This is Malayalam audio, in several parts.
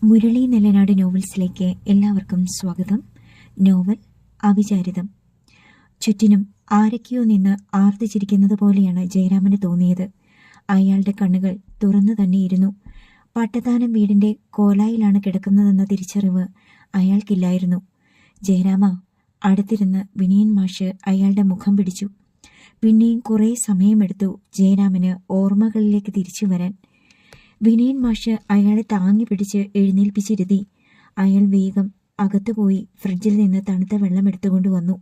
മുരളി നെല്ലനാട് നോവൽസിലേക്ക് എല്ലാവർക്കും സ്വാഗതം. നോവൽ അവിചാരിതം. ചുറ്റിനും ആരൊക്കെയോ നിന്ന് ആർത്തിച്ചിരിക്കുന്നത് പോലെയാണ് ജയരാമന് തോന്നിയത്. അയാളുടെ കണ്ണുകൾ തുറന്നു തന്നെയിരുന്നു. പട്ടത്താനം വീടിന്റെ കോലായിലാണ് കിടക്കുന്നതെന്ന തിരിച്ചറിവ് അയാൾക്കില്ലായിരുന്നു. ജയരാമ, അടുത്തിരുന്ന് വിനയൻ മാഷ് അയാളുടെ മുഖം പിടിച്ചു. പിന്നെയും കുറേ സമയമെടുത്തു ജയരാമന് ഓർമ്മകളിലേക്ക് തിരിച്ചു വരാൻ. വിനയൻ മാഷ് അയാളെ താങ്ങി പിടിച്ച് എഴുന്നേൽപ്പിച്ചിരുത്തി. അയാൾ വേഗം അകത്തുപോയി ഫ്രിഡ്ജിൽ നിന്ന് തണുത്ത വെള്ളം എടുത്തുകൊണ്ടുവന്നു.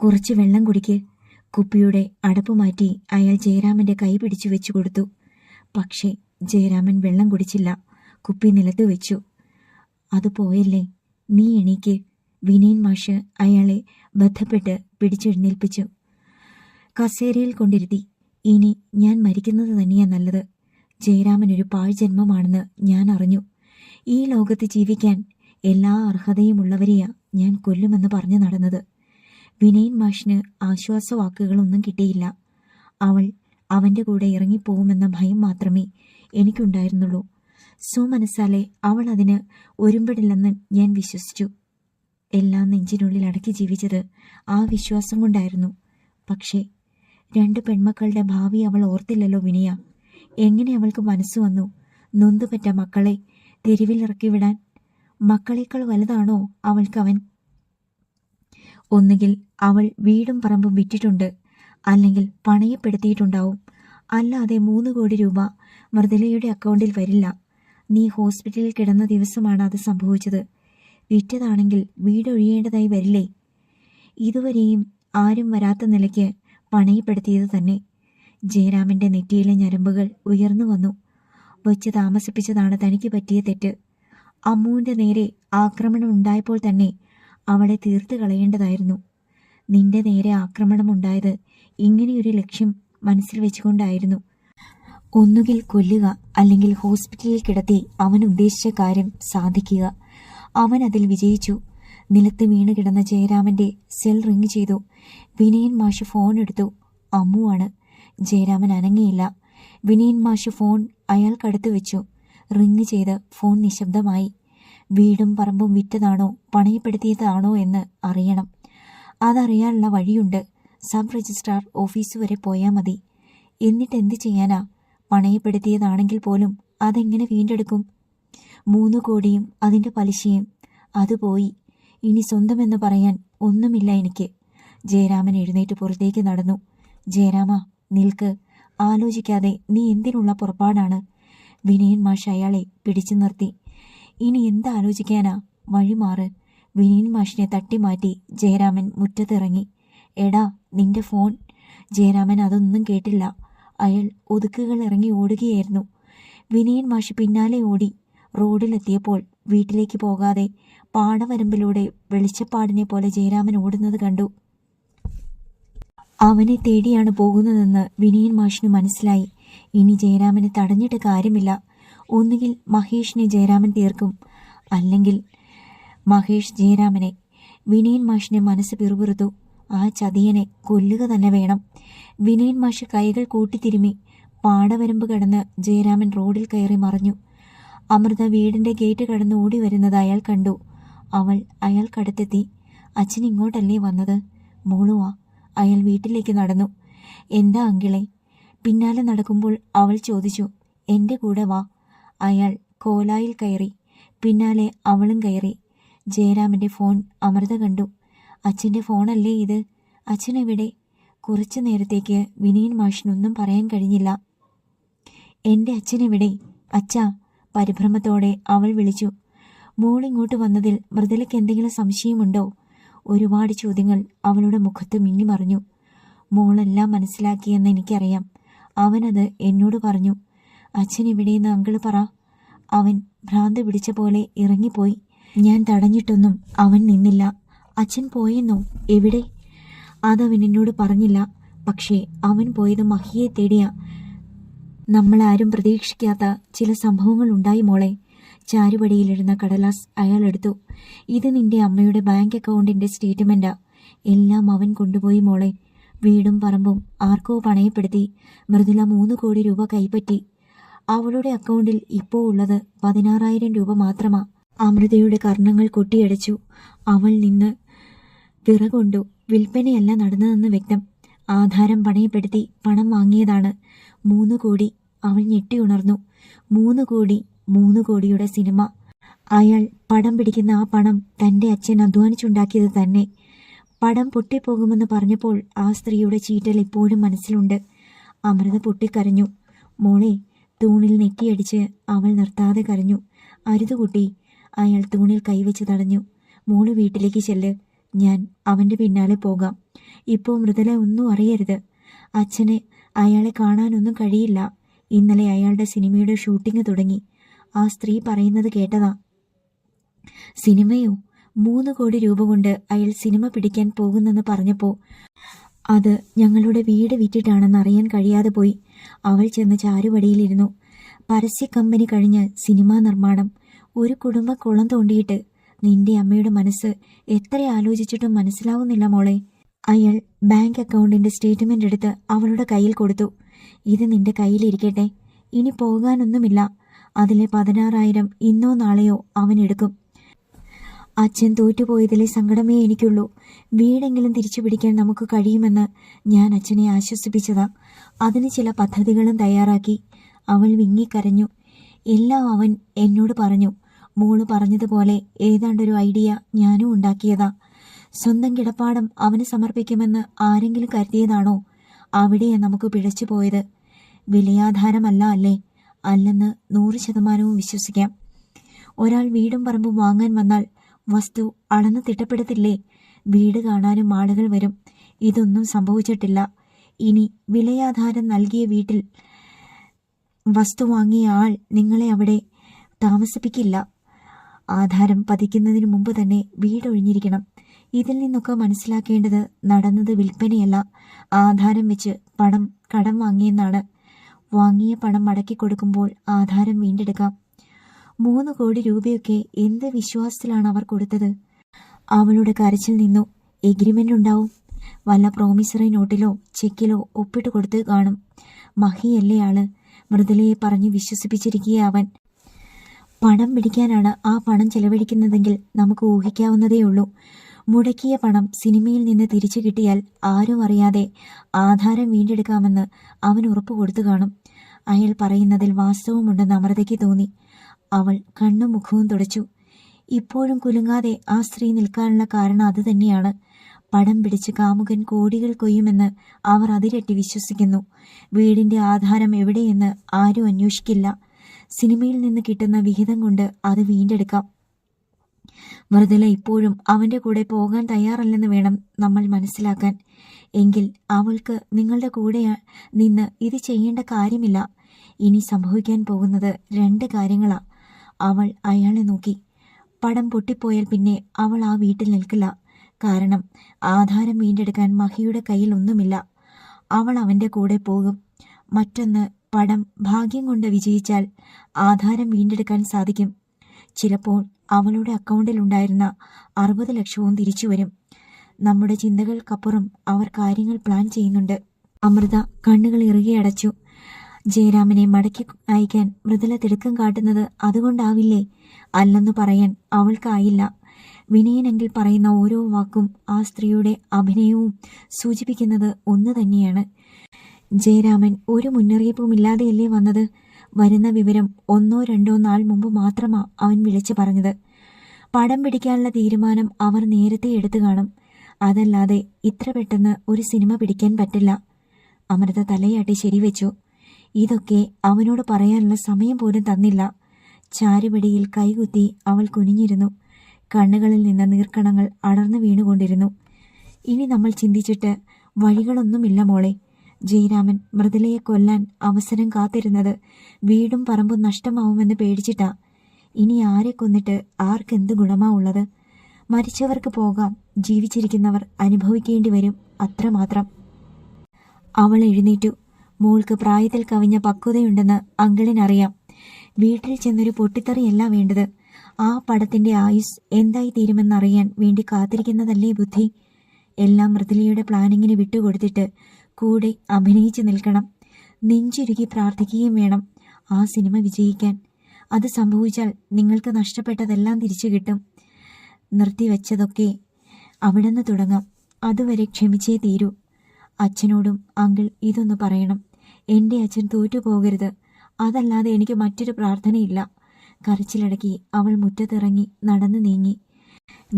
കുറച്ച് വെള്ളം കുടിക്ക്. കുപ്പിയുടെ അടപ്പ് മാറ്റി അയാൾ ജയരാമന്റെ കൈ പിടിച്ചു വെച്ചു കൊടുത്തു. പക്ഷേ ജയരാമൻ വെള്ളം കുടിച്ചില്ല. കുപ്പി നിലത്ത് വെച്ചു. അത് പോയല്ലേ, നീ എണീക്ക്. വിനയൻ മാഷ് അയാളെ ബന്ധപ്പെട്ട് പിടിച്ചെഴുന്നേൽപ്പിച്ചു. കസേരയിൽ കൊണ്ടിരുത്തി. ഇനി ഞാൻ മരിക്കുന്നത് തന്നെയാ നല്ലത്. ജയരാമനൊരു പാഴ്ജന്മമാണെന്ന് ഞാൻ അറിഞ്ഞു. ഈ ലോകത്ത് ജീവിക്കാൻ എല്ലാ അർഹതയുമുള്ളവരെയാ ഞാൻ കൊല്ലുമെന്ന് പറഞ്ഞു നടന്നത്. വിനയൻ മാഷിന് ആശ്വാസവാക്കുകളൊന്നും കിട്ടിയില്ല. അവൾ അവന്റെ കൂടെ ഇറങ്ങിപ്പോകുമെന്ന ഭയം മാത്രമേ എനിക്കുണ്ടായിരുന്നുള്ളൂ. സ്വമനസ്സാലെ അവൾ അതിന് ഒരുമ്പെടില്ലെന്ന് ഞാൻ വിശ്വസിച്ചു. എല്ലാം നെഞ്ചിനുള്ളിൽ അടക്കി ജീവിച്ചത് ആ വിശ്വാസം കൊണ്ടായിരുന്നു. പക്ഷേ 2 പെൺമക്കളുടെ ഭാവി അവൾ ഓർത്തില്ലല്ലോ വിനയ. എങ്ങനെ അവൾക്ക് മനസ്സ് വന്നു നൊന്തുപറ്റ മക്കളെ തെരുവിലിറക്കി വിടാൻ? മക്കളേക്കാൾ വലുതാണോ അവൾക്കവൻ? ഒന്നുകിൽ അവൾ വീടും പറമ്പും വിറ്റിട്ടുണ്ട്, അല്ലെങ്കിൽ പണയപ്പെടുത്തിയിട്ടുണ്ടാവും. അല്ലാതെ 3 കോടി രൂപ മൃദുലയുടെ അക്കൗണ്ടിൽ വരില്ല. നീ ഹോസ്പിറ്റലിൽ കിടന്ന ദിവസമാണ് അത് സംഭവിച്ചത്. വിറ്റതാണെങ്കിൽ വീടൊഴിയേണ്ടതായി വരില്ലേ? ഇതുവരെയും ആരും വരാത്ത നിലയ്ക്ക് പണയപ്പെടുത്തിയത് തന്നെ. ജയരാമന്റെ നെറ്റിയിലെ ഞരമ്പുകൾ ഉയർന്നു വന്നു. വച്ച് താമസിപ്പിച്ചതാണ് തനിക്ക് പറ്റിയ തെറ്റ്. അമ്മുവിന്റെ നേരെ ആക്രമണം ഉണ്ടായപ്പോൾ തന്നെ അവളെ തീർത്തു കളയേണ്ടതായിരുന്നു. നിന്റെ നേരെ ആക്രമണമുണ്ടായത് ഇങ്ങനെയൊരു ലക്ഷ്യം മനസ്സിൽ വെച്ചുകൊണ്ടായിരുന്നു. ഒന്നുകിൽ കൊല്ലുക, അല്ലെങ്കിൽ ഹോസ്പിറ്റലിൽ കിടത്തി അവൻ ഉദ്ദേശിച്ച കാര്യം സാധിക്കുക. അവൻ അതിൽ വിജയിച്ചു. നിലത്ത് വീണ് കിടന്ന ജയരാമന്റെ സെൽ റിങ് ചെയ്തു. വിനയൻ മാഷ് ഫോൺ എടുത്തു. അമ്മുവാണ്. ജയരാമൻ അനങ്ങിയില്ല. വിനയൻ മാഷ് ഫോൺ അയാൾക്കടുത്ത് വെച്ചു. റിങ് ചെയ്ത് ഫോൺ നിശബ്ദമായി. വീടും പറമ്പും വിറ്റതാണോ പണയപ്പെടുത്തിയതാണോ എന്ന് അറിയണം. അതറിയാനുള്ള വഴിയുണ്ട്. സബ് രജിസ്ട്രാർ ഓഫീസ് വരെ പോയാൽ മതി. എന്നിട്ട് എന്ത് ചെയ്യാനാ? പണയപ്പെടുത്തിയതാണെങ്കിൽ പോലും അതെങ്ങനെ വീണ്ടെടുക്കും? 3 കോടിയും അതിന്റെ പലിശയും. അതുപോയി. ഇനി സ്വന്തമെന്ന് പറയാൻ ഒന്നുമില്ല എനിക്ക്. ജയരാമൻ എഴുന്നേറ്റ് പുറത്തേക്ക് നടന്നു. ജയരാമ, നിൽക്ക്. ആലോചിക്കാതെ നീ എന്തിനുള്ള പുറപ്പാടാണ്? വിനയൻ മാഷ് അയാളെ പിടിച്ചു നിർത്തി. ഇനി എന്താലോചിക്കാനാ? വഴിമാറ്. വിനയൻ മാഷിനെ തട്ടിമാറ്റി ജയരാമൻ മുറ്റത്തിറങ്ങി. എടാ, നിന്റെ ഫോൺ. ജയരാമൻ അതൊന്നും കേട്ടില്ല. അയാൾ ഒതുക്കുകൾ ഇറങ്ങി ഓടുകയായിരുന്നു. വിനയൻ മാഷ് പിന്നാലെ ഓടി. റോഡിലെത്തിയപ്പോൾ വീട്ടിലേക്ക് പോകാതെ പാടവരമ്പിലൂടെ വെളിച്ചപ്പാടിനെ പോലെ ജയരാമൻ ഓടുന്നത് കണ്ടു. അവനെ തേടിയാണ് പോകുന്നതെന്ന് വിനയൻ മാഷിന് മനസ്സിലായി. ഇനി ജയരാമനെ തടഞ്ഞിട്ട് കാര്യമില്ല. ഒന്നുകിൽ മഹേഷിനെ ജയരാമൻ തീർക്കും, അല്ലെങ്കിൽ മഹേഷ് ജയരാമനെ. വിനയൻ മാഷിന്റെ മനസ്സ് പിറുപിറുത്തു. ആ ചതിയനെ കൊല്ലുക തന്നെ വേണം. വിനയൻ മാഷ് കൈകൾ കൂട്ടിത്തിരുമി. പാടവരമ്പ് കടന്ന് ജയരാമൻ റോഡിൽ കയറി മറഞ്ഞു. അമൃത വീടിന്റെ ഗേറ്റ് കടന്ന് ഓടി വരുന്നത് അയാൾ കണ്ടു. അവൾ അയാൾക്കടുത്തെത്തി. അച്ഛൻ ഇങ്ങോട്ടല്ലേ വന്നത്? മോളുവാ. അയാൾ വീട്ടിലേക്ക് നടന്നു. എന്താ അങ്കിളെ? പിന്നാലെ നടക്കുമ്പോൾ അവൾ ചോദിച്ചു. എന്റെ കൂടെ വാ. അയാൾ കോലായിൽ കയറി. പിന്നാലെ അവളും കയറി. ജയരാമന്റെ ഫോൺ അമൃത കണ്ടു. അച്ഛന്റെ ഫോണല്ലേ ഇത്? അച്ഛനെവിടെ? കുറച്ചു നേരത്തേക്ക് വിനയൻ മാഷിനൊന്നും പറയാൻ കഴിഞ്ഞില്ല. എന്റെ അച്ഛനെവിടെ? അച്ഛാ, പരിഭ്രമത്തോടെ അവൾ വിളിച്ചു. മോളിങ്ങോട്ട് വന്നതിൽ മൃദുലയ്ക്ക് എന്തെങ്കിലും സംശയമുണ്ടോ? ഒരുപാട് ചോദ്യങ്ങൾ അവളുടെ മുഖത്ത് മിന്നിമറിഞ്ഞു. മോളെല്ലാം മനസ്സിലാക്കിയെന്ന് എനിക്കറിയാം. അവനത് എന്നോട് പറഞ്ഞു. അച്ഛൻ എവിടെയെന്ന് അങ്കിള് പറ. അവൻ ഭ്രാന്ത് പിടിച്ച പോലെ ഇറങ്ങിപ്പോയി. ഞാൻ തടഞ്ഞിട്ടൊന്നും അവൻ നിന്നില്ല. അച്ഛൻ പോയെന്നോ? എവിടെ? അതവൻ എന്നോട് പറഞ്ഞില്ല. പക്ഷേ അവൻ പോയത് മഹിയെ തേടിയാ. നമ്മളാരും പ്രതീക്ഷിക്കാത്ത ചില സംഭവങ്ങൾ ഉണ്ടായി മോളെ. ചാരുപടിയിലിരുന്ന കടലാസ് അയാൾ എടുത്തു. ഇത് നിന്റെ അമ്മയുടെ ബാങ്ക് അക്കൗണ്ടിന്റെ സ്റ്റേറ്റ്മെന്റാ. എല്ലാം അവൻ കൊണ്ടുപോയി മോളെ. വീടും പറമ്പും ആർക്കോ പണയപ്പെടുത്തി. മൃദുല 3 കോടി രൂപ കൈപ്പറ്റി. അവളുടെ അക്കൗണ്ടിൽ ഇപ്പോൾ ഉള്ളത് 16,000 രൂപ മാത്രമാ. അമൃതയുടെ കർണങ്ങൾ കൊട്ടിയടച്ചു. അവൾ നിന്ന് വിറകൊണ്ടു. വിൽപ്പനയല്ല നടന്നതെന്ന് വ്യക്തം. ആധാരം പണയപ്പെടുത്തി പണം വാങ്ങിയതാണ്. 3 കോടി. അവൾ ഞെട്ടിയുണർന്നു. 3 കോടി. 3 കോടിയുടെ സിനിമ. അയാൾ പടം പിടിക്കുന്ന ആ പണം തൻ്റെ അച്ഛൻ അധ്വാനിച്ചുണ്ടാക്കിയത് തന്നെ. പടം പൊട്ടിപ്പോകുമെന്ന് പറഞ്ഞപ്പോൾ ആ സ്ത്രീയുടെ ചീറ്റൽ ഇപ്പോഴും മനസ്സിലുണ്ട്. അമൃത പൊട്ടിക്കരഞ്ഞു. മോളെ, തൂണിൽ നെറ്റിയടിച്ച് അവൾ നിർത്താതെ കരഞ്ഞു. അരുതുകുട്ടി. അയാൾ തൂണിൽ കൈവച്ച് തടഞ്ഞു. മോള് വീട്ടിലേക്ക് ചെല്ല്. ഞാൻ അവൻ്റെ പിന്നാലെ പോകാം. ഇപ്പോൾ മൃദുല ഒന്നും അറിയരുത്. അച്ഛന് അയാളെ കാണാനൊന്നും കഴിയില്ല. ഇന്നലെ അയാളുടെ സിനിമയുടെ ഷൂട്ടിംഗ് തുടങ്ങി. ആ സ്ത്രീ പറയുന്നത് കേട്ടതാ. സിനിമയോ? 3 കോടി രൂപ കൊണ്ട് അയാൾ സിനിമ പിടിക്കാൻ പോകുന്നെന്ന് പറഞ്ഞപ്പോൾ അത് ഞങ്ങളുടെ വീട് വിറ്റിട്ടാണെന്ന് അറിയാൻ കഴിയാതെ പോയി. അവൾ ചെന്ന് ചാരുവടിയിലിരുന്നു. പരസ്യ കമ്പനി കഴിഞ്ഞ് സിനിമാ നിർമ്മാണം. ഒരു കുടുംബ കുളം തോണ്ടിയിട്ട്. നിന്റെ അമ്മയുടെ മനസ്സ് എത്ര ആലോചിച്ചിട്ടും മനസ്സിലാവുന്നില്ല മോളെ. അയാൾ ബാങ്ക് അക്കൗണ്ടിന്റെ സ്റ്റേറ്റ്മെന്റ് എടുത്ത് അവളുടെ കയ്യിൽ കൊടുത്തു. ഇത് നിന്റെ കയ്യിലിരിക്കട്ടെ. ഇനി പോകാനൊന്നുമില്ല. അതിലെ 16,000 ഇന്നോ നാളെയോ അവൻ എടുക്കും. അച്ഛൻ തോറ്റുപോയതിലെ സങ്കടമേ എനിക്കുള്ളൂ. വീടെങ്കിലും തിരിച്ചു പിടിക്കാൻ നമുക്ക് കഴിയുമെന്ന് ഞാൻ അച്ഛനെ ആശ്വസിപ്പിച്ചതാ. അതിന് ചില പദ്ധതികളും തയ്യാറാക്കി. അവൾ വിങ്ങിക്കരഞ്ഞു. എല്ലാം അവൻ എന്നോട് പറഞ്ഞു. മോള് പറഞ്ഞതുപോലെ ഏതാണ്ടൊരു ഐഡിയ ഞാനും ഉണ്ടാക്കിയതാ. സ്വന്തം കിടപ്പാടം അവന് സമർപ്പിക്കുമെന്ന് ആരെങ്കിലും കരുതിയതാണോ? അവിടെയാ നമുക്ക് പിഴച്ചു പോയത്. വിലയാധാരമല്ല അല്ലേ? അല്ലെന്ന് 100% വിശ്വസിക്കാം. ഒരാൾ വീടും പറമ്പും വാങ്ങാൻ വന്നാൽ വസ്തു അളന്ന് തിട്ടപ്പെടുത്തില്ലേ? വീട് കാണാനും ആളുകൾ വരും. ഇതൊന്നും സംഭവിച്ചിട്ടില്ല. ഇനി വിലയാധാരം നൽകിയ വീട്ടിൽ വസ്തു വാങ്ങിയ ആൾ നിങ്ങളെ അവിടെ താമസിപ്പിക്കില്ല. ആധാരം പതിക്കുന്നതിന് മുമ്പ് തന്നെ വീടൊഴിഞ്ഞിരിക്കണം. ഇതിൽ നിന്നൊക്കെ മനസ്സിലാക്കേണ്ടത് നടന്നത് വിൽപ്പനയല്ല, ആധാരം വെച്ച് പണം കടം വാങ്ങിയെന്നാണ്. വാങ്ങിയ പണം മടക്കി കൊടുക്കുമ്പോൾ ആധാരം വീണ്ടെടുക്കാം. 3 കോടി രൂപയൊക്കെ എന്ത് വിശ്വാസത്തിലാണ് അവർ കൊടുത്തത്? അവളുടെ കരച്ചിൽ നിന്നു. എഗ്രിമെന്റ് ഉണ്ടാവും. വല്ല പ്രോമിസറി നോട്ടിലോ ചെക്കിലോ ഒപ്പിട്ട് കൊടുത്ത് കാണും. മഹിയല്ലേ ആള്. മൃദുലയെ പറഞ്ഞ് വിശ്വസിപ്പിച്ചിരിക്കുക അവൻ. പണം പിടിക്കാനാണ് ആ പണം ചെലവഴിക്കുന്നതെങ്കിൽ നമുക്ക് ഊഹിക്കാവുന്നതേയുള്ളൂ. മുടക്കിയ പണം സിനിമയിൽ നിന്ന് തിരിച്ചു കിട്ടിയാൽ ആരും അറിയാതെ ആധാരം വീണ്ടെടുക്കാമെന്ന് അവൻ ഉറപ്പ് കൊടുത്തു കാണും. അയാൾ പറയുന്നതിൽ വാസ്തവമുണ്ടെന്ന് അമൃതയ്ക്ക് തോന്നി. അവൾ കണ്ണും മുഖവും തുടച്ചു. ഇപ്പോഴും കുലുങ്ങാതെ ആ സ്ത്രീ നിൽക്കാനുള്ള കാരണം അതുതന്നെയാണ്. പടം പിടിച്ച് കാമുകൻ കോടികൾ കൊയ്യുമെന്ന് അവർ അതിരട്ടി വിശ്വസിക്കുന്നു. വീടിന്റെ ആധാരം എവിടെയെന്ന് ആരും അന്വേഷിക്കില്ല. സിനിമയിൽ നിന്ന് കിട്ടുന്ന വിഹിതം കൊണ്ട് അത് വീണ്ടെടുക്കാം. മൃദുല ഇപ്പോഴും അവന്റെ കൂടെ പോകാൻ തയ്യാറല്ലെന്ന് വേണം നമ്മൾ മനസ്സിലാക്കാൻ. എങ്കിൽ അവൾക്ക് നിങ്ങളുടെ കൂടെ നിന്ന് ഇത് ചെയ്യേണ്ട കാര്യമില്ല. ഇനി സംഭവിക്കാൻ പോകുന്നത് 2 കാര്യങ്ങളാ. അവൾ അയാളെ നോക്കി. പടം പൊട്ടിപ്പോയാൽ പിന്നെ അവൾ ആ വീട്ടിൽ നിൽക്കില്ല. കാരണം ആധാരം വീണ്ടെടുക്കാൻ മഹിയുടെ കയ്യിൽ ഒന്നുമില്ല. അവൾ അവന്റെ കൂടെ പോകും. മറ്റൊന്ന്, പടം ഭാഗ്യം കൊണ്ട് വിജയിച്ചാൽ ആധാരം വീണ്ടെടുക്കാൻ സാധിക്കും. ചിലപ്പോൾ അവളുടെ അക്കൗണ്ടിൽ ഉണ്ടായിരുന്ന 60 ലക്ഷവും തിരിച്ചു വരും. നമ്മുടെ ചിന്തകൾക്കപ്പുറം അവർ കാര്യങ്ങൾ പ്ലാൻ ചെയ്യുന്നുണ്ട്. അമൃത കണ്ണുകൾ ഇറുകെ അടച്ചു. ജയരാമനെ മടക്കി അയക്കാൻ മൃദുല തിടുക്കം കാട്ടുന്നത് അതുകൊണ്ടാവില്ലേ? അല്ലെന്നു പറയാൻ അവൾക്കായില്ല. വിനയനെങ്കിൽ പറയുന്ന ഓരോ വാക്കും ആ സ്ത്രീയുടെ അഭിനയവും സൂചിപ്പിക്കുന്നത് ഒന്ന് തന്നെയാണ്. ജയരാമൻ ഒരു മുന്നറിയിപ്പുമില്ലാതെയല്ലേ വന്നത്? വരുന്ന വിവരം 1-2 നാൾ മുമ്പ് മാത്രമാ അവൻ വിളിച്ചു പറഞ്ഞത്. പടം പിടിക്കാനുള്ള തീരുമാനം അവർ നേരത്തെ എടുത്തു കാണും. അതല്ലാതെ ഇത്ര പെട്ടെന്ന് ഒരു സിനിമ പിടിക്കാൻ പറ്റില്ല. അമൃത തലയാട്ടി ശരിവെച്ചു. ഇതൊക്കെ അവനോട് പറയാനുള്ള സമയം പോലും തന്നില്ല. ചാരുപടിയിൽ കൈകുത്തി അവൾ കുനിഞ്ഞിരുന്നു. കണ്ണുകളിൽ നിന്ന് നീർക്കണങ്ങൾ അടർന്നു വീണുകൊണ്ടിരുന്നു. ഇനി നമ്മൾ ചിന്തിച്ചിട്ട് വഴികളൊന്നുമില്ല മോളെ. ജയരാമൻ മൃദുലയെ കൊല്ലാൻ അവസരം കാത്തിരുന്നത് വീടും പറമ്പും നഷ്ടമാവുമെന്ന് പേടിച്ചിട്ടാ. ഇനി ആരെ കൊന്നിട്ട് ആർക്കെന്ത് ഗുണമാ ഉള്ളത്? മരിച്ചവർക്ക് പോകാം, ജീവിച്ചിരിക്കുന്നവർ അനുഭവിക്കേണ്ടി വരും, അത്രമാത്രം. അവൾ എഴുന്നേറ്റു. മോൾക്ക് പ്രായത്തിൽ കവിഞ്ഞ പക്വതയുണ്ടെന്ന് അങ്കിളിനറിയാം. വീട്ടിൽ ചെന്നൊരു പൊട്ടിത്തെറിയല്ല വേണ്ടത്. ആ പടത്തിന്റെ ആയുസ് എന്തായി തീരുമെന്നറിയാൻ വേണ്ടി കാത്തിരിക്കുന്നതല്ലേ ബുദ്ധി. എല്ലാം മൃദുലയുടെ പ്ലാനിങ്ങിന് വിട്ടുകൊടുത്തിട്ട് കൂടെ അഭിനയിച്ചു നിൽക്കണം. നെഞ്ചുരുകി പ്രാർത്ഥിക്കുകയും വേണം. ആ സിനിമ വിജയിക്കാൻ. അത് സംഭവിച്ചാൽ നിങ്ങൾക്ക് നഷ്ടപ്പെട്ടതെല്ലാം തിരിച്ചു കിട്ടും. നിർത്തിവെച്ചതൊക്കെ അവിടുന്ന് തുടങ്ങാം. അതുവരെ ക്ഷമിച്ചേ തീരൂ. അച്ഛനോടും അങ്കിൾ ഇതൊന്ന് പറയണം. എൻ്റെ അച്ഛൻ തോറ്റുപോകരുത്. അതല്ലാതെ എനിക്ക് മറ്റൊരു പ്രാർത്ഥനയില്ല. കരച്ചിലടക്കി അവൾ മുറ്റത്തിറങ്ങി നടന്നു നീങ്ങി.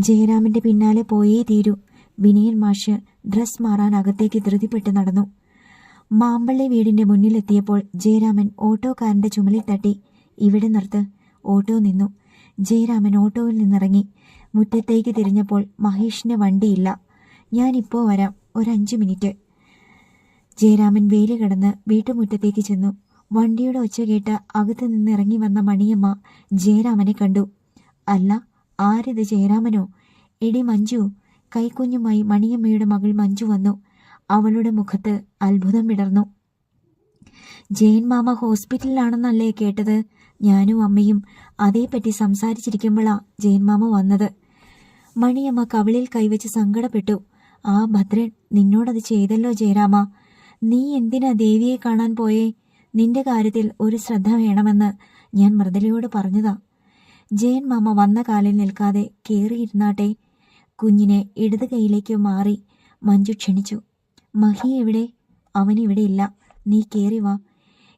ജയരാമന്റെ പിന്നാലെ പോയേ തീരൂ. വിനയൻ മാഷ് ഡ്രസ് മാറാൻ അകത്തേക്ക് ധൃതിപ്പെട്ട് നടന്നു. മാമ്പള്ളി വീടിന്റെ മുന്നിലെത്തിയപ്പോൾ ജയരാമൻ ഓട്ടോക്കാരന്റെ ചുമലിൽ തട്ടി. ഇവിടെ നിർത്ത്. ഓട്ടോ നിന്നു. ജയരാമൻ ഓട്ടോയിൽ നിന്നിറങ്ങി. മുറ്റത്തേക്ക് തിരിഞ്ഞപ്പോൾ മഹേഷിന്റെ വണ്ടിയില്ല. ഞാനിപ്പോ വരാം, ഒരു 5 മിനിറ്റ്. ജയരാമൻ വേലി കടന്ന് വീട്ടുമുറ്റത്തേക്ക് ചെന്നു. വണ്ടിയുടെ ഒച്ച കേട്ട് അകത്ത് നിന്നിറങ്ങി വന്ന മണിയമ്മ ജയരാമനെ കണ്ടു. അല്ല, ആരിത്? ജയരാമനോ? എടി മഞ്ജു. കൈക്കുഞ്ഞുമായി മണിയമ്മയുടെ മകൾ മഞ്ജു വന്നു. അവളുടെ മുഖത്ത് അത്ഭുതം വിടർന്നു. ജയൻ മാമ ഹോസ്പിറ്റലിലാണെന്നല്ലേ കേട്ടത്? ഞാനും അമ്മയും അതേപ്പറ്റി സംസാരിച്ചിരിക്കുമ്പോഴാ ജയൻ മാമ വന്നത്. മണിയമ്മ കവിളിൽ കൈവച്ച് സങ്കടപ്പെട്ടു. ആ ഭദ്രൻ നിന്നോടത് ചെയ്തല്ലോ ജയരാമ. നീ എന്തിനാ ദേവിയെ കാണാൻ പോയേ? നിന്റെ കാര്യത്തിൽ ഒരു ശ്രദ്ധ വേണമെന്ന് ഞാൻ മൃദുലയോട് പറഞ്ഞതാ. ജയൻ മാമ വന്ന കാലിൽ നിൽക്കാതെ കേറിയിരുന്നാട്ടെ. കുഞ്ഞിനെ ഇടത് കൈയിലേക്ക് മാറി മഞ്ജു ക്ഷണിച്ചു. മഹി എവിടെ? അവനിവിടെ ഇല്ല. നീ കേറി വാ.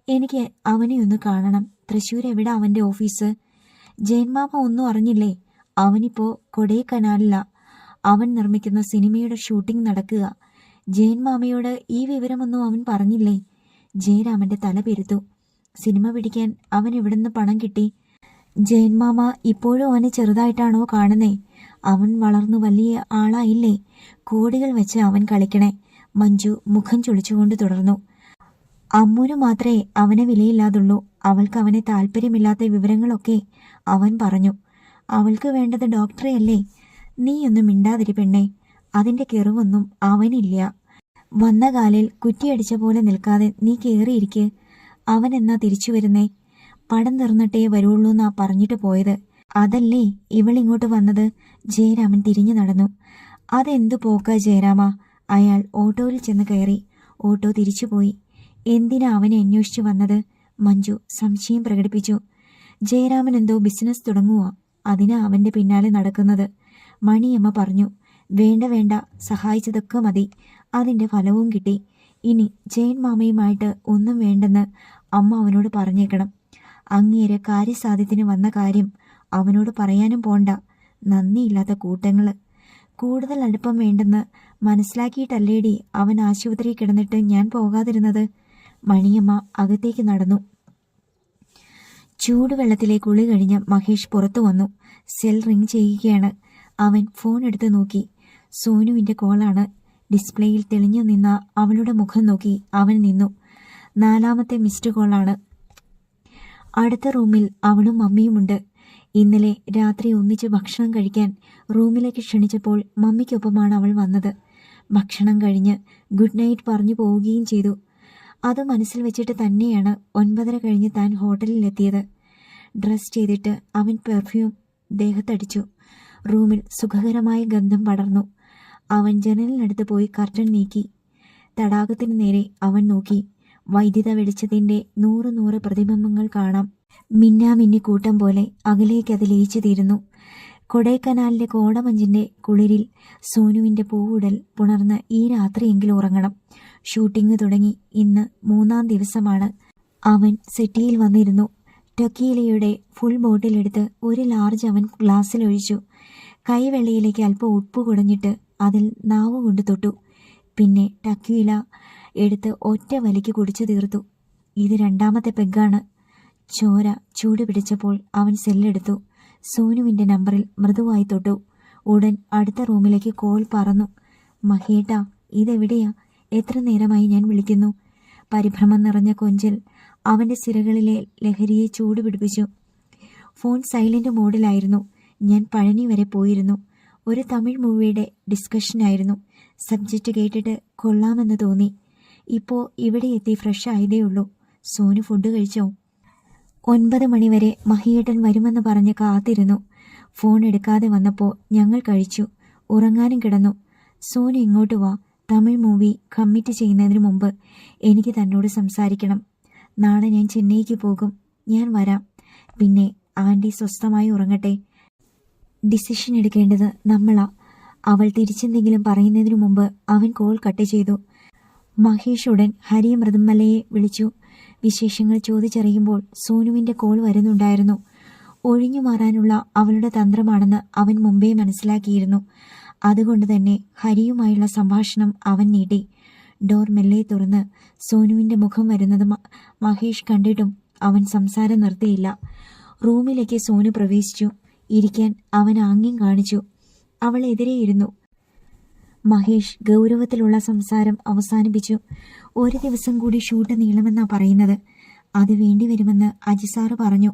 എനിക്ക് അവനെ ഒന്ന് കാണണം. തൃശ്ശൂർ എവിടെ അവന്റെ ഓഫീസ്? ജയൻ മാമ ഒന്നും അറിഞ്ഞില്ലേ? അവനിപ്പോ കൊടൈക്കനാലില്ല. അവൻ നിർമ്മിക്കുന്ന സിനിമയുടെ ഷൂട്ടിംഗ് നടക്കുക. ജയൻ മാമയോട് ഈ വിവരമൊന്നും അവൻ പറഞ്ഞില്ലേ? ജയരാമന്റെ തല പെരുത്തു. സിനിമ പിടിക്കാൻ അവൻ എവിടുന്ന് പണം കിട്ടി? ജയൻ മാമ ഇപ്പോഴും അവനെ ചെറുതായിട്ടാണോ കാണുന്നേ? അവൻ വളർന്നു വലിയ ആളായില്ലേ? കോടികൾ വെച്ച് അവൻ കളിക്കണേ. മഞ്ജു മുഖം ചൊളിച്ചുകൊണ്ട് തുടർന്നു. അമ്മുനു മാത്രമേ അവനെ വിലയില്ലാതുള്ളൂ. അവൾക്ക് അവനെ താല്പര്യമില്ലാത്ത വിവരങ്ങളൊക്കെ അവൻ പറഞ്ഞു. അവൾക്ക് വേണ്ടത് ഡോക്ടറെയല്ലേ? നീയൊന്നും മിണ്ടാതിരി പെണ്ണേ. അതിന്റെ കെറിവൊന്നും അവനില്ല. വന്ന കാലിൽ കുറ്റിയടിച്ച പോലെ നിൽക്കാതെ നീ കേറിയിരിക്ക്. അവൻ എന്നാ തിരിച്ചു വരുന്നേ? പടം തീർന്നിട്ടേ വരുള്ളൂ എന്നാ പറഞ്ഞിട്ട് പോയത്. അതല്ലേ ഇവളിങ്ങോട്ട് വന്നത്? ജയരാമൻ തിരിഞ്ഞു നടന്നു. അതെന്തു പോക്കാ ജയരാമ? അയാൾ ഓട്ടോയിൽ ചെന്ന് കയറി. ഓട്ടോ തിരിച്ചുപോയി. എന്തിനാ അവനെ അന്വേഷിച്ചു വന്നത്? മഞ്ജു സംശയം പ്രകടിപ്പിച്ചു. ജയരാമൻ എന്തോ ബിസിനസ് തുടങ്ങുക, അതിനാ അവന്റെ പിന്നാലെ നടക്കുന്നത്. മണിയമ്മ പറഞ്ഞു. വേണ്ട വേണ്ട, സഹായിച്ചതൊക്കെ മതി. അതിന്റെ ഫലവും കിട്ടി. ഇനി ജയൻ മാമയുമായിട്ട് ഒന്നും വേണ്ടെന്ന് അമ്മ അവനോട് പറഞ്ഞേക്കണം. അങ്ങേരെ കാര്യസാധ്യത്തിന് വന്ന കാര്യം അവനോട് പറയാനും പോണ്ട. നന്ദിയില്ലാത്ത കൂട്ടങ്ങള്. കൂടുതൽ അടുപ്പം വേണ്ടെന്ന് മനസ്സിലാക്കിയിട്ടല്ലേടി അവൻ ആശുപത്രിയിൽ കിടന്നിട്ട് ഞാൻ പോകാതിരുന്നത്. മണിയമ്മ അകത്തേക്ക് നടന്നു. ചൂടുവെള്ളത്തിലെ കുളി കഴിഞ്ഞ് മഹേഷ് പുറത്തു വന്നു. സെൽ റിംഗ് ചെയ്യുകയാണ്. അവൻ ഫോൺ എടുത്ത് നോക്കി. സോനുവിന്റെ കോളാണ്. ഡിസ്പ്ലേയിൽ തെളിഞ്ഞു നിന്ന അവളുടെ മുഖം നോക്കി അവൻ നിന്നു. 4ാമത്തെ മിസ്ഡ് കോളാണ്. അടുത്ത റൂമിൽ അവളും മമ്മിയുമുണ്ട്. ഇന്നലെ രാത്രി ഒന്നിച്ച് ഭക്ഷണം കഴിക്കാൻ റൂമിലേക്ക് ക്ഷണിച്ചപ്പോൾ മമ്മിക്കൊപ്പമാണ് അവൾ വന്നത്. ഭക്ഷണം കഴിഞ്ഞ് ഗുഡ് നൈറ്റ് പറഞ്ഞു പോവുകയും ചെയ്തു. അത് മനസ്സിൽ വെച്ചിട്ട് തന്നെയാണ് 9:30 കഴിഞ്ഞ് താൻ ഹോട്ടലിലെത്തിയത്. ഡ്രസ് ചെയ്തിട്ട് അവൻ പെർഫ്യൂം ദേഹത്തടിച്ചു. റൂമിൽ സുഖകരമായ ഗന്ധം പടർന്നു. അവൻ ജനലിനടുത്ത് പോയി കർട്ടൻ നീക്കി. തടാകത്തിനു നേരെ അവൻ നോക്കി. വൈദ്യുത വെളിച്ചത്തിന്റെ 100 പ്രതിബിംബങ്ങൾ കാണാം. മിന്നാമിന്നി കൂട്ടം പോലെ അകലേക്ക് അത് ലയിച്ചു തീരുന്നു. കൊടൈക്കനാലിലെ കോടമഞ്ഞിന്റെ കുളിരിൽ സോനുവിന്റെ പൂവുടൽ പുണർന്ന് ഈ രാത്രിയെങ്കിലും ഉറങ്ങണം. ഷൂട്ടിംഗ് തുടങ്ങി ഇന്ന് 3ാം ദിവസമാണ്. അവൻ സെറ്റിയിൽ വന്നിരുന്നു. ടക്കീലയുടെ ഫുൾ ബോട്ടിലെടുത്ത് ഒരു ലാർജ് അവൻ ഗ്ലാസ്സിലൊഴിച്ചു. കൈവെള്ളയിലേക്ക് അല്പം ഉപ്പ് കുടഞ്ഞിട്ട് അതിൽ നാവ് കൊണ്ട് തൊട്ടു. പിന്നെ ടക്കീല എടുത്ത് ഒറ്റ വലിക്ക് കുടിച്ചു തീർത്തു. ഇത് 2ാമത്തെ പെഗ്ഗാണ്. ചോര ചൂട് പിടിച്ചപ്പോൾ അവൻ സെല്ലെടുത്തു. സോനുവിന്റെ നമ്പറിൽ മൃദുവായി തൊട്ടു. ഉടൻ അടുത്ത റൂമിലേക്ക് കോൾ പറന്നു. മഹേട്ടാ, ഇതെവിടെയാ? എത്ര നേരമായി ഞാൻ വിളിക്കുന്നു? പരിഭ്രമം നിറഞ്ഞ കൊഞ്ചൽ അവന്റെ സിരകളിലെ ലഹരിയെ ചൂട് പിടിപ്പിച്ചു. ഫോൺ സൈലന്റ് മോഡിലായിരുന്നു. ഞാൻ പഴനി വരെ പോയിരുന്നു. ഒരു തമിഴ് മൂവിയുടെ ഡിസ്കഷനായിരുന്നു. സബ്ജക്റ്റ് കേട്ടിട്ട് കൊള്ളാമെന്ന് തോന്നി. ഇപ്പോ ഇവിടെ എത്തി ഫ്രഷ് ആയതേയുള്ളൂ. സോനു ഫുഡ് കഴിച്ചോ? 9 മണിവരെ മഹിയേട്ടൻ വരുമെന്ന് പറഞ്ഞ് കാത്തിരുന്നു. ഫോൺ എടുക്കാതെ വന്നപ്പോൾ ഞങ്ങൾ കഴിച്ചു. ഉറങ്ങാനും കിടന്നു. സോനു ഇങ്ങോട്ട് വാ. തമിഴ് മൂവി കമ്മിറ്റ് ചെയ്യുന്നതിന് മുമ്പ് എനിക്ക് തന്നോട് സംസാരിക്കണം. നാളെ ഞാൻ ചെന്നൈക്ക് പോകും. ഞാൻ വരാം. പിന്നെ ആൻറ്റി സ്വസ്ഥമായി ഉറങ്ങട്ടെ. ഡിസിഷൻ എടുക്കേണ്ടത് നമ്മളാ. അവൾ തിരിച്ചെന്തെങ്കിലും പറയുന്നതിനു മുമ്പ് അവൻ കോൾ കട്ട് ചെയ്തു. മഹേഷ് ഉടൻ ഹരി മൃദുമലയെ വിളിച്ചു. വിശേഷങ്ങൾ ചോദിച്ചറിയുമ്പോൾ സോനുവിൻ്റെ കോൾ വരുന്നുണ്ടായിരുന്നു. ഒഴിഞ്ഞു മാറാനുള്ള അവളുടെ തന്ത്രമാണെന്ന് അവൻ മുമ്പേ മനസ്സിലാക്കിയിരുന്നു. അതുകൊണ്ട് തന്നെ ഹരിയുമായുള്ള സംഭാഷണം അവൻ നീട്ടി. ഡോർ മെല്ലെ തുറന്ന് സോനുവിൻ്റെ മുഖം വരുന്നത് മഹേഷ് കണ്ടിട്ടും അവൻ സംസാരം നിർത്തിയില്ല. റൂമിലേക്ക് സോനു പ്രവേശിച്ചു. ഇരിക്കാൻ അവൻ ആംഗ്യം കാണിച്ചു. അവൾ എതിരെ ഇരുന്നു. മഹേഷ് ഗൗരവത്തിലുള്ള സംസാരം അവസാനിപ്പിച്ചു. ഒരു ദിവസം കൂടി ഷൂട്ട് നീളുമെന്നാ പറയുന്നത്. അത് വേണ്ടിവരുമെന്ന് അജിസാറ് പറഞ്ഞു.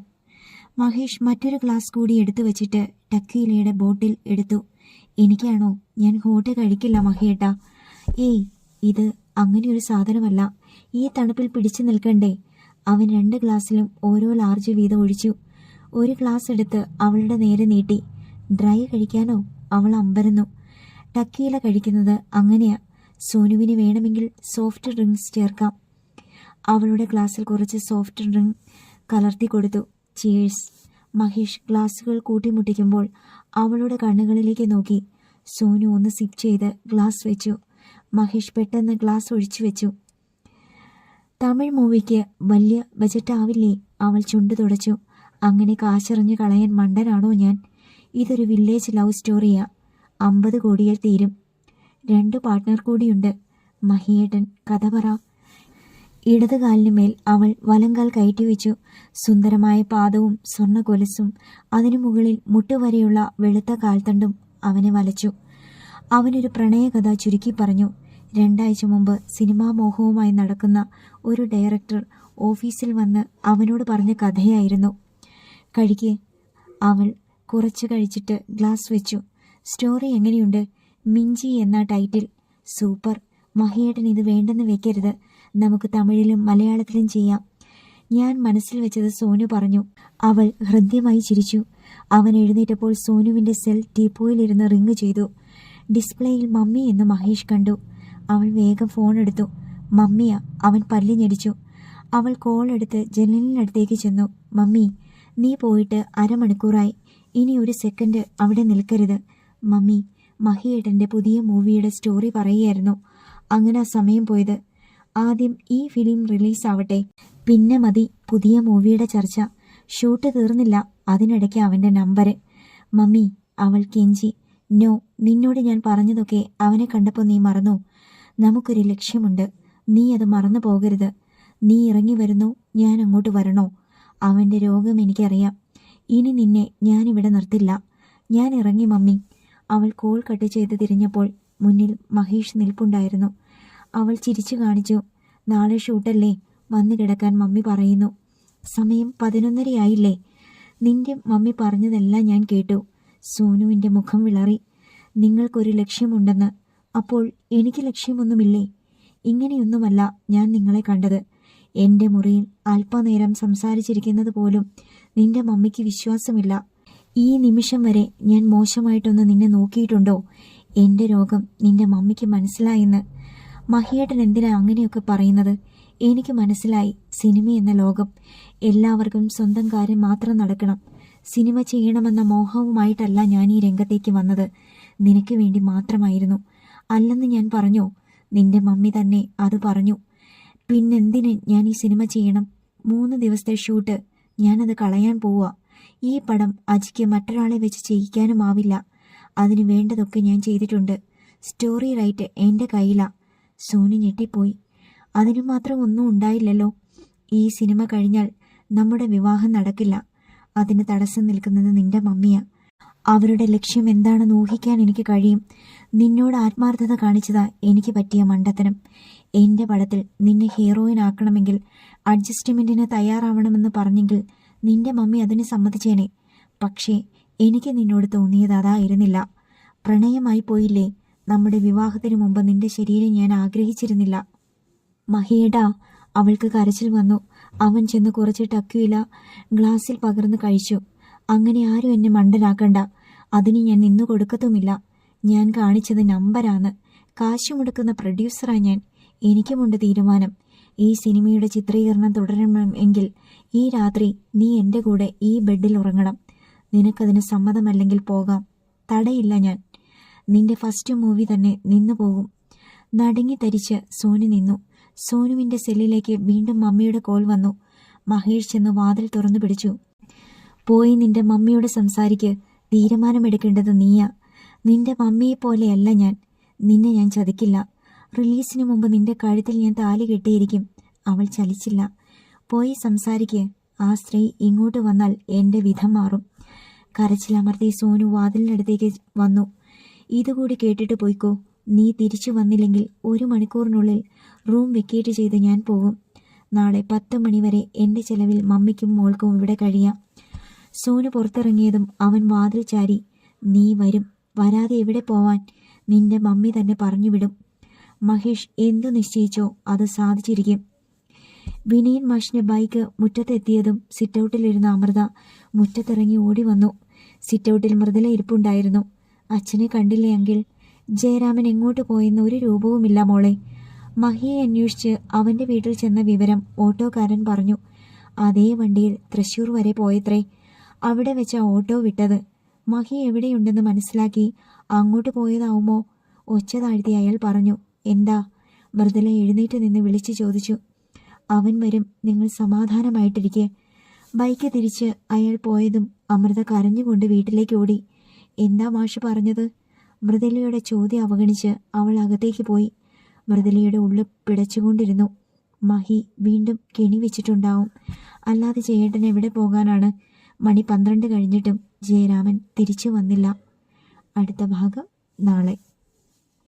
മഹേഷ് മറ്റൊരു ഗ്ലാസ് കൂടി എടുത്തു വെച്ചിട്ട് ടക്കീലയുടെ ബോട്ടിൽ എടുത്തു. എനിക്കാണോ? ഞാൻ ഹോട്ട് കഴിക്കില്ല മഹേട്ടാ. ഏയ്, ഇത് അങ്ങനെയൊരു സാധനമല്ല. ഈ തണുപ്പിൽ പിടിച്ചു നിൽക്കണ്ടേ? അവൻ 2 ഗ്ലാസ്സിലും ഓരോ ലാർജ് വീതം ഒഴിച്ചു. ഒരു ഗ്ലാസ് എടുത്ത് അവളുടെ നേരെ നീട്ടി. ഡ്രൈ കഴിക്കാനോ? അവൾ അമ്പരന്നു. ടക്കീല കഴിക്കുന്നത് അങ്ങനെയാ. സോനുവിന് വേണമെങ്കിൽ സോഫ്റ്റ് ഡ്രിങ്ക്സ് ചേർക്കാം. അവളുടെ ഗ്ലാസ്സിൽ കുറച്ച് സോഫ്റ്റ് ഡ്രിങ്ക് കലർത്തി കൊടുത്തു. ചിയേഴ്സ്. മഹേഷ് ഗ്ലാസുകൾ കൂട്ടിമുട്ടിക്കുമ്പോൾ അവളുടെ കണ്ണുകളിലേക്ക് നോക്കി. സോനു ഒന്ന് സിപ്പ് ചെയ്ത് ഗ്ലാസ് വെച്ചു. മഹേഷ് പെട്ടെന്ന് ഗ്ലാസ് ഒഴിച്ചു വെച്ചു. തമിഴ് മൂവിക്ക് വലിയ ബജറ്റാവില്ലേ? അവൾ ചുണ്ടു തുടച്ചു. അങ്ങനെ കാശെറിഞ്ഞു കളയാൻ മണ്ടനാണോ ഞാൻ? ഇതൊരു വില്ലേജ് ലവ് സ്റ്റോറിയാ. 50 കോടിയിൽ തീരും. 2 പാർട്ട്ണർ കൂടിയുണ്ട്. മഹിയേട്ടൻ, കഥ പറ. ഇടതുകാലിന് മേൽ അവൾ വലങ്കാൽ കയറ്റിവെച്ചു. സുന്ദരമായ പാദവും സ്വർണ്ണ കൊലുസും അതിനു മുകളിൽ മുട്ടുവരെയുള്ള വെളുത്ത കാൽത്തണ്ടും അവനെ വലച്ചു. അവനൊരു പ്രണയകഥ ചുരുക്കി പറഞ്ഞു. 2 ആഴ്ച മുമ്പ് സിനിമാ മോഹവുമായി നടക്കുന്ന ഒരു ഡയറക്ടർ ഓഫീസിൽ വന്ന് അവനോട് പറഞ്ഞ കഥയായിരുന്നു. കഴിക്ക്. അവൾ കുറച്ച് കഴിച്ചിട്ട് ഗ്ലാസ് വെച്ചു. സ്റ്റോറി എങ്ങനെയുണ്ട്? മിഞ്ചി എന്ന ടൈറ്റിൽ. സൂപ്പർ. മഹിയേട്ടൻ ഇത് വേണ്ടെന്ന് വെക്കരുത്. നമുക്ക് തമിഴിലും മലയാളത്തിലും ചെയ്യാം. ഞാൻ മനസ്സിൽ വെച്ചത് സോനു പറഞ്ഞു. അവൾ ഹൃദ്യമായി ചിരിച്ചു. അവൻ എഴുന്നേറ്റപ്പോൾ സോനുവിൻ്റെ സെൽ ടീപ്പോയിലിരുന്ന് റിങ് ചെയ്തു. ഡിസ്പ്ലേയിൽ മമ്മി എന്ന് മഹേഷ് കണ്ടു. അവൾ വേഗം ഫോൺ എടുത്തു. മമ്മിയാ. അവൻ പല്ല് ഞെരിച്ചു. അവൾ കോൾ എടുത്ത് ജനലിനടുത്തേക്ക് ചെന്നു. മമ്മി, നീ പോയിട്ട് 1/2 മണിക്കൂറായി. ഇനി ഒരു സെക്കൻഡ് അവിടെ നിൽക്കരുത്. മമ്മി, മഹിയേട്ടൻ്റെ പുതിയ മൂവിയുടെ സ്റ്റോറി പറയുകയായിരുന്നു. അങ്ങനെ സമയം പോയത്. ആദ്യം ഈ ഫിലിം റിലീസാവട്ടെ, പിന്നെ മതി പുതിയ മൂവിയുടെ ചർച്ച. ഷൂട്ട് തീർന്നില്ല, അതിനിടയ്ക്ക് അവൻ്റെ നമ്പർ. മമ്മി, അവൾ കെഞ്ചി. നോ, നിന്നോട് ഞാൻ പറഞ്ഞതൊക്കെ അവനെ കണ്ടപ്പോൾ നീ മറന്നു. നമുക്കൊരു ലക്ഷ്യമുണ്ട്. നീ അത് മറന്നു പോകരുത്. നീ ഇറങ്ങി വരുന്നോ, ഞാൻ അങ്ങോട്ട് വരണോ? അവൻ്റെ രോഗം എനിക്കറിയാം. ഇനി നിന്നെ ഞാനിവിടെ നിർത്തില്ല. ഞാൻ ഇറങ്ങി മമ്മി. അവൾ കോൾ കട്ട് ചെയ്ത് തിരിഞ്ഞപ്പോൾ മുന്നിൽ മഹേഷ് നിൽപ്പുണ്ടായിരുന്നു. അവൾ ചിരിച്ചു കാണിച്ചു. നാളെ ഷൂട്ടല്ലേ, വന്നു കിടക്കാൻ മമ്മി പറയുന്നു. സമയം 11:30 ആയില്ലേ? നിന്റെ മമ്മി പറഞ്ഞതെല്ലാം ഞാൻ കേട്ടു. സോനുവിൻ്റെ മുഖം വിളറി. നിങ്ങൾക്കൊരു ലക്ഷ്യമുണ്ടെന്ന്. അപ്പോൾ എനിക്ക് ലക്ഷ്യമൊന്നുമില്ലേ? ഇങ്ങനെയൊന്നുമല്ല ഞാൻ നിങ്ങളെ കണ്ടത്. എൻ്റെ മുറിയിൽ അല്പനേരം സംസാരിച്ചിരിക്കുന്നത് പോലും നിന്റെ മമ്മിക്ക് വിശ്വാസമില്ല. ഈ നിമിഷം വരെ ഞാൻ മോശമായിട്ടൊന്ന് നിന്നെ നോക്കിയിട്ടുണ്ടോ? എൻ്റെ രോഗം നിന്റെ മമ്മിക്ക് മനസ്സിലായെന്ന്. മഹിയേട്ടൻ എന്തിനാ അങ്ങനെയൊക്കെ പറയുന്നത്? എനിക്ക് മനസ്സിലായി. സിനിമ എന്ന ലോകം എല്ലാവർക്കും സ്വന്തം കാര്യം മാത്രം നടക്കണം. സിനിമ ചെയ്യണമെന്ന മോഹവുമായിട്ടല്ല ഞാൻ ഈ രംഗത്തേക്ക് വന്നത്. നിനക്ക് വേണ്ടി മാത്രമായിരുന്നു. അല്ലെന്ന് ഞാൻ പറഞ്ഞോ? നിന്റെ മമ്മി തന്നെ അത് പറഞ്ഞു. പിന്നെന്തിന് ഞാൻ ഈ സിനിമ ചെയ്യണം? 3 ദിവസത്തെ ഷൂട്ട്. ഞാനത് കളയാൻ പോവുക. ഈ പടം അജിക്ക് മറ്റൊരാളെ വെച്ച് ചെയ്യിക്കാനുമാവില്ല. അതിന് വേണ്ടതൊക്കെ ഞാൻ ചെയ്തിട്ടുണ്ട്. സ്റ്റോറി റൈറ്റ് എൻ്റെ കയ്യിലാ. സോനു ഞെട്ടിപ്പോയി. അതിനു മാത്രം ഒന്നും ഉണ്ടായില്ലല്ലോ. ഈ സിനിമ കഴിഞ്ഞാൽ നമ്മുടെ വിവാഹം നടക്കില്ല. അതിന് തടസ്സം നിൽക്കുന്നത് നിന്റെ മമ്മിയാ. അവരുടെ ലക്ഷ്യം എന്താണെന്ന് ഊഹിക്കാൻ എനിക്ക് കഴിയും. നിന്നോട് ആത്മാർത്ഥത കാണിച്ചതാ എനിക്ക് പറ്റിയ മണ്ടത്തരം. എൻ്റെ പടത്തിൽ നിന്നെ ഹീറോയിൻ ആക്കണമെങ്കിൽ അഡ്ജസ്റ്റ്മെൻറ്റിന് തയ്യാറാവണമെന്ന് പറഞ്ഞെങ്കിൽ നിന്റെ മമ്മി അതിന് സമ്മതിച്ചേനെ. പക്ഷേ എനിക്ക് നിന്നോട് തോന്നിയത് അതായിരുന്നില്ല. പ്രണയമായി പോയില്ലേ? നമ്മുടെ വിവാഹത്തിന് മുമ്പ് നിന്റെ ശരീരം ഞാൻ ആഗ്രഹിച്ചിരുന്നില്ല. മഹിയേടാ. അവൾക്ക് കരച്ചിൽ വന്നു. അവൻ ചെന്ന് കുറച്ച് ടക്യുയില ഗ്ലാസ്സിൽ പകർന്ന് കഴിച്ചു. അങ്ങനെ ആരും എന്നെ മണ്ടനാക്കണ്ട. അതിന് ഞാൻ നിന്നു കൊടുക്കത്തുമില്ല. ഞാൻ കാണിച്ചത് നമ്പരാണ്. കാശ് മുടക്കുന്ന പ്രൊഡ്യൂസറാ ഞാൻ. എനിക്കുമുണ്ട് തീരുമാനം. ഈ സിനിമയുടെ ചിത്രീകരണം തുടരണമെങ്കിൽ ഈ രാത്രി നീ എൻ്റെ കൂടെ ഈ ബെഡിൽ ഉറങ്ങണം. നിനക്കതിന് സമ്മതമല്ലെങ്കിൽ പോകാം. തടയില്ല ഞാൻ. നിന്റെ ഫസ്റ്റ് മൂവി തന്നെ നിന്നു പോകും. നടുങ്ങി തരിച്ച് സോനു നിന്നു. സോനുവിൻ്റെ സെല്ലിലേക്ക് വീണ്ടും മമ്മിയുടെ കോൾ വന്നു. മഹേഷ് ചെന്ന് വാതിൽ തുറന്നു പിടിച്ചു. പോയി നിന്റെ മമ്മിയോട് സംസാരിക്ക്. തീരുമാനമെടുക്കേണ്ടത് നീയാ. നിന്റെ മമ്മിയെപ്പോലെയല്ല ഞാൻ. നിന്നെ ഞാൻ ചതിക്കില്ല. റിലീസിന് മുമ്പ് നിന്റെ കഴുത്തിൽ ഞാൻ താലി കെട്ടിയിരിക്കും. അവൾ ചലിച്ചില്ല. പോയി സംസാരിക്ക്. ആ സ്ത്രീ ഇങ്ങോട്ട് വന്നാൽ എൻ്റെ വിധം മാറും. കരച്ചിലമർത്തി സോനു വാതിലിനടുത്തേക്ക് വന്നു. ഇതുകൂടി കേട്ടിട്ട് പോയിക്കോ. നീ തിരിച്ചു വന്നില്ലെങ്കിൽ 1 മണിക്കൂറിനുള്ളിൽ റൂം വെക്കേറ്റ് ചെയ്ത് ഞാൻ പോകും. നാളെ 10 മണിവരെ എൻ്റെ ചെലവിൽ മമ്മിക്കും മോൾക്കും ഇവിടെ കഴിയാം. സോനു പുറത്തിറങ്ങിയതും അവൻ വാതിൽ ചാരി. നീ വരും. വരാതെ എവിടെ പോവാൻ? നിന്റെ മമ്മി തന്നെ പറഞ്ഞുവിടും. മഹേഷ് എന്തു നിശ്ചയിച്ചോ അത് സാധിച്ചിരിക്കും. വിനയൻ മാഷിന്റെ ബൈക്ക് മുറ്റത്തെത്തിയതും സിറ്റൗട്ടിലിരുന്ന അമൃത മുറ്റത്തിറങ്ങി ഓടി വന്നു. സിറ്റൗട്ടിൽ മൃദുല ഇരിപ്പുണ്ടായിരുന്നു. അച്ഛനെ കണ്ടില്ലേ അങ്കിൾ? ജയരാമൻ എങ്ങോട്ട് പോയെന്ന് ഒരു രൂപവുമില്ല മോളെ. മഹിയെ അന്വേഷിച്ച് അവൻ്റെ വീട്ടിൽ ചെന്ന വിവരം ഓട്ടോക്കാരൻ പറഞ്ഞു. അതേ വണ്ടിയിൽ തൃശ്ശൂർ വരെ പോയത്രേ. അവിടെ വെച്ച ഓട്ടോ വിട്ടത്. മഹി എവിടെയുണ്ടെന്ന് മനസ്സിലാക്കി അങ്ങോട്ട് പോയതാവുമോ? ഒച്ച താഴ്ത്തി അയാൾ പറഞ്ഞു. എന്താ? മൃദുല എഴുന്നേറ്റ് നിന്ന് വിളിച്ചു ചോദിച്ചു. അവൻ വരും. നിങ്ങൾ സമാധാനമായിട്ടിരിക്കെ. ബൈക്ക് തിരിച്ച് അയാൾ പോയതും അമൃത കരഞ്ഞുകൊണ്ട് വീട്ടിലേക്ക് ഓടി. എന്താ മാഷ് പറഞ്ഞത്? മൃദുലയുടെ ചോദ്യം അവഗണിച്ച് അവൾ അകത്തേക്ക് പോയി. മൃദുലയുടെ ഉള്ളു പിടച്ചുകൊണ്ടിരുന്നു. മഹി വീണ്ടും കെണി വെച്ചിട്ടുണ്ടാവും. അല്ലാതെ ചേട്ടൻ എവിടെ പോകാനാണ്? മണി 12 കഴിഞ്ഞിട്ടും ജയരാമൻ തിരിച്ചു വന്നില്ല. അടുത്ത ഭാഗം നാളെ.